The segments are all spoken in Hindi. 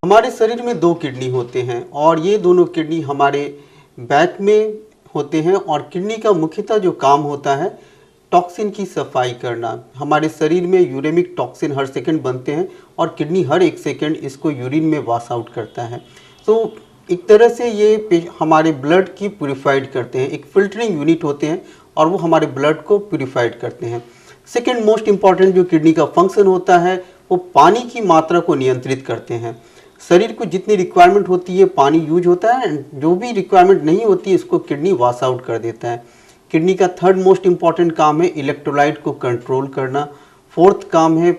हमारे शरीर में दो किडनी होते हैं और ये दोनों किडनी हमारे बैक में होते हैं और किडनी का मुख्यतः जो काम होता है टॉक्सिन की सफाई करना। हमारे शरीर में यूरेमिक टॉक्सिन हर सेकंड बनते हैं और किडनी हर एक सेकंड इसको यूरिन में वॉश आउट करता है। तो एक तरह से ये हमारे ब्लड की प्यूरिफाइड करते हैं, एक फिल्टरिंग यूनिट होते हैं और वो हमारे ब्लड को प्यूरिफाइड करते हैं। सेकेंड मोस्ट इम्पॉर्टेंट जो किडनी का फंक्शन होता है वो पानी की मात्रा को नियंत्रित करते हैं। शरीर को जितनी रिक्वायरमेंट होती है पानी यूज होता है, जो भी रिक्वायरमेंट नहीं होती है इसको किडनी वॉश आउट कर देता है। किडनी का थर्ड मोस्ट इम्पॉर्टेंट काम है इलेक्ट्रोलाइट को कंट्रोल करना। फोर्थ काम है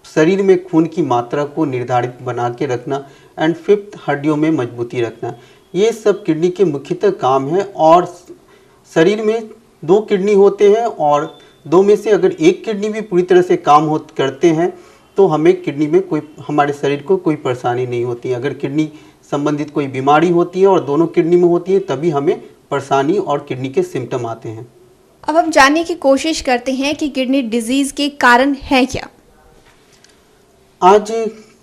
शरीर में खून की मात्रा को निर्धारित बना के रखना एंड फिफ्थ हड्डियों में मजबूती रखना। ये सब किडनी के मुख्यतः काम है और शरीर में दो किडनी होते हैं और दो में से अगर एक किडनी भी पूरी तरह से काम करते हैं तो हमें किडनी में कोई हमारे शरीर को कोई परेशानी नहीं होती है। अगर किडनी संबंधित कोई बीमारी होती है और दोनों किडनी में होती है तभी हमें परेशानी और किडनी के सिम्टम आते हैं। अब हम जानने की कोशिश करते हैं कि किडनी डिजीज के कारण है क्या। आज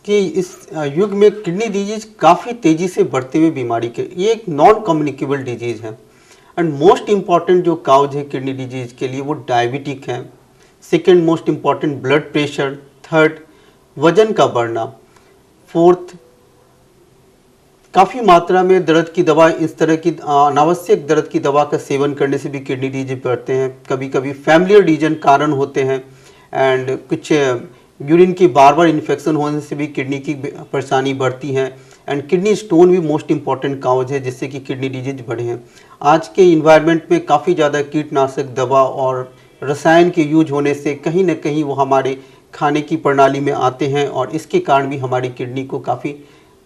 के इस युग में किडनी डिजीज काफ़ी तेज़ी से बढ़ते हुए बीमारी के ये एक नॉन कम्युनिकेबल डिजीज है एंड मोस्ट इम्पॉर्टेंट जो काउज है किडनी डिजीज के लिए वो डायबिटिक है। Second most important blood pressure. Third वजन का बढ़ना। फोर्थ काफ़ी मात्रा में दर्द की दवा, इस तरह की अनावश्यक दर्द की दवा का सेवन करने से भी किडनी डिजीज बढ़ते हैं। कभी कभी फैमिलियर रीजन कारण होते हैं एंड कुछ यूरिन की बार बार इन्फेक्शन होने से भी किडनी की परेशानी बढ़ती है एंड किडनी स्टोन भी मोस्ट इम्पॉर्टेंट काउज है जिससे कि किडनी डिजीज बढ़े हैं। आज के इन्वायरमेंट में काफ़ी ज़्यादा कीटनाशक दवा और रसायन के यूज होने से कहीं ना कहीं वो हमारे खाने की प्रणाली में आते हैं और इसके कारण भी हमारी किडनी को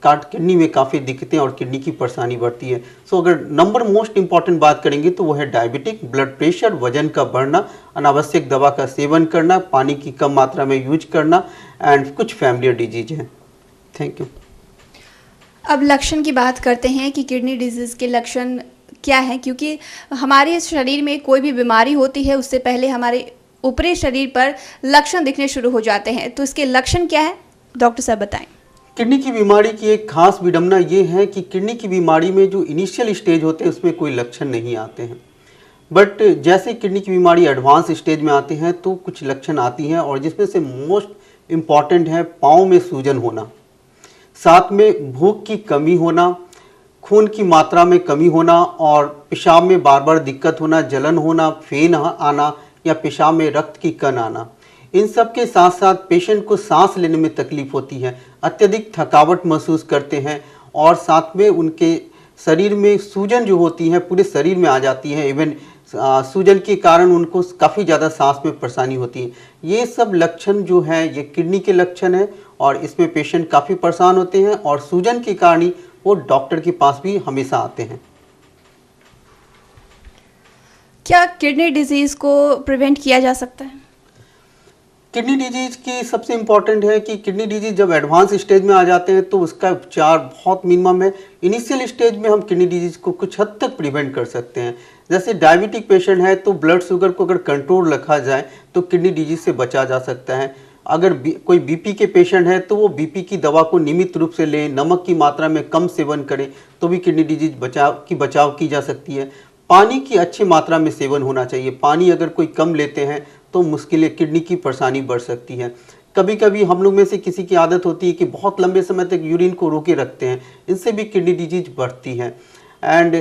किडनी में काफ़ी दिक्कतें और किडनी की परेशानी बढ़ती है। सो अगर नंबर मोस्ट इम्पॉर्टेंट बात करेंगे तो वो है डायबिटिक, ब्लड प्रेशर, वजन का बढ़ना, अनावश्यक दवा का सेवन करना, पानी की कम मात्रा में यूज करना एंड कुछ फैमिलियर डिजीज हैं। Thank you. अब लक्षण की बात करते हैं कि किडनी डिजीज़ के लक्षण क्या है, क्योंकि हमारे शरीर में कोई भी बीमारी होती है उससे पहले हमारे ऊपरी शरीर पर लक्षण दिखने शुरू हो जाते हैं। तो इसके लक्षण क्या है, डॉक्टर साहब बताएं। किडनी की बीमारी की एक खास विडंबना ये है कि किडनी की बीमारी में जो इनिशियल स्टेज होते हैं उसमें कोई लक्षण नहीं आते हैं, बट जैसे किडनी की बीमारी एडवांस स्टेज में आती है तो कुछ लक्षण आती हैं और जिसमें से मोस्ट इम्पॉर्टेंट है पाँव में सूजन होना, साथ में भूख की कमी होना, खून की मात्रा में कमी होना और पेशाब में बार बार दिक्कत होना, जलन होना, फेन आना या पेशाब में रक्त की कण आना। इन सब के साथ साथ पेशेंट को सांस लेने में तकलीफ होती है, अत्यधिक थकावट महसूस करते हैं और साथ में उनके शरीर में सूजन जो होती है पूरे शरीर में आ जाती है। इवन सूजन के कारण उनको काफ़ी ज़्यादा सांस में परेशानी होती है। ये सब लक्षण जो है ये किडनी के लक्षण है और इसमें पेशेंट काफ़ी परेशान होते हैं और सूजन के कारण ही वो डॉक्टर के पास भी हमेशा आते हैं। क्या किडनी डिजीज़ को प्रिवेंट किया जा सकता है? किडनी डिजीज की सबसे इम्पॉर्टेंट है कि किडनी डिजीज जब एडवांस स्टेज में आ जाते हैं तो उसका उपचार बहुत मिनिमम है। इनिशियल स्टेज में हम किडनी डिजीज को कुछ हद तक प्रिवेंट कर सकते हैं। जैसे डायबिटिक पेशेंट है तो ब्लड शुगर को अगर कंट्रोल रखा जाए तो किडनी डिजीज से बचा जा सकता है। अगर कोई बीपी के पेशेंट है तो वो बीपी की दवा को नियमित रूप से लें, नमक की मात्रा में कम सेवन करें तो भी किडनी डिजीज बचाव की जा सकती है। पानी की अच्छी मात्रा में सेवन होना चाहिए। पानी अगर कोई कम लेते हैं तो मुश्किलें किडनी की परेशानी बढ़ सकती है। कभी कभी हम लोग में से किसी की आदत होती है कि बहुत लंबे समय तक यूरिन को रोके रखते हैं, इनसे भी किडनी डिजीज बढ़ती है। एंड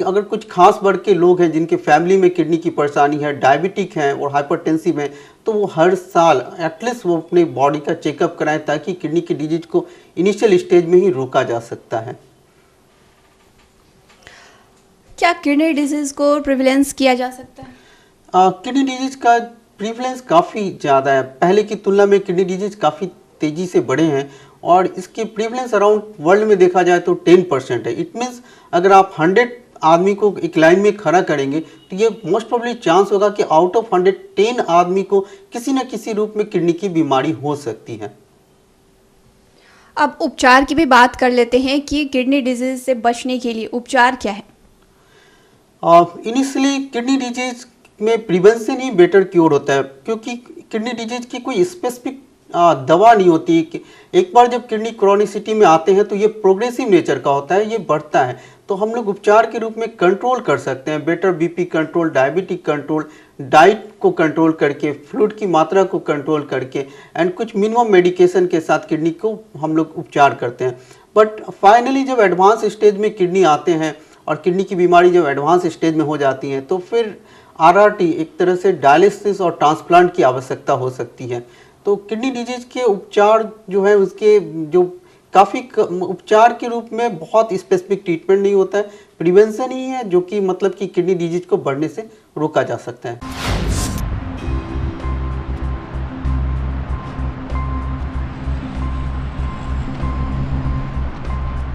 अगर कुछ खास वर्ग के लोग हैं जिनके फैमिली में किडनी की परेशानी है, डायबिटिक हैं और हाइपरटेंसिव हैं, तो वो हर साल एटलीस्ट वो अपने बॉडी का चेकअप कराएं ताकि किडनी की डिजीज को इनिशियल स्टेज में ही रोका जा सकता है। क्या किडनी डिजीज़ को प्रिवेलेंस किया जा सकता है? किडनी डिजीज का प्रीवलेंस काफ़ी ज़्यादा है। पहले की तुलना में किडनी डिजीज काफ़ी तेज़ी से बढ़े हैं और इसकी प्रीवलेंस अराउंड वर्ल्ड में देखा जाए तो 10% है। इट मीन्स अगर आप 100 आदमी को एक लाइन में खड़ा करेंगे तो ये मोस्ट प्रोबेबली चांस होगा कि आउट ऑफ 100 10 आदमी को किसी न किसी रूप में किडनी की बीमारी हो सकती है। अब उपचार की भी बात कर लेते हैं कि किडनी डिजीज से बचने के लिए उपचार क्या है? इनिशियली किडनी डिजीज में प्रिवेंशन ही बेटर क्योर होता है, क्योंकि किडनी डिजीज की कोई स्पेसिफिक दवा नहीं होती कि एक बार जब किडनी क्रॉनिसिटी में आते हैं तो ये प्रोग्रेसिव नेचर का होता है, ये बढ़ता है। तो हम लोग उपचार के रूप में कंट्रोल कर सकते हैं, better BP control, diabetic control, diet को कंट्रोल करके, फ्लूइड की मात्रा को कंट्रोल करके एंड कुछ मिनिमम मेडिकेशन के साथ किडनी को हम लोग उपचार करते हैं। बट फाइनली जब एडवांस स्टेज में किडनी आते हैं और किडनी की बीमारी जब एडवांस स्टेज में हो जाती है तो फिर आरआरटी एक तरह से डायलिसिस और ट्रांसप्लांट की आवश्यकता हो सकती है। तो किडनी डिजीज के उपचार जो है उसके जो काफ़ी उपचार के रूप में बहुत स्पेसिफिक ट्रीटमेंट नहीं होता है, प्रिवेंशन ही है जो कि मतलब कि किडनी डिजीज को बढ़ने से रोका जा सकता है।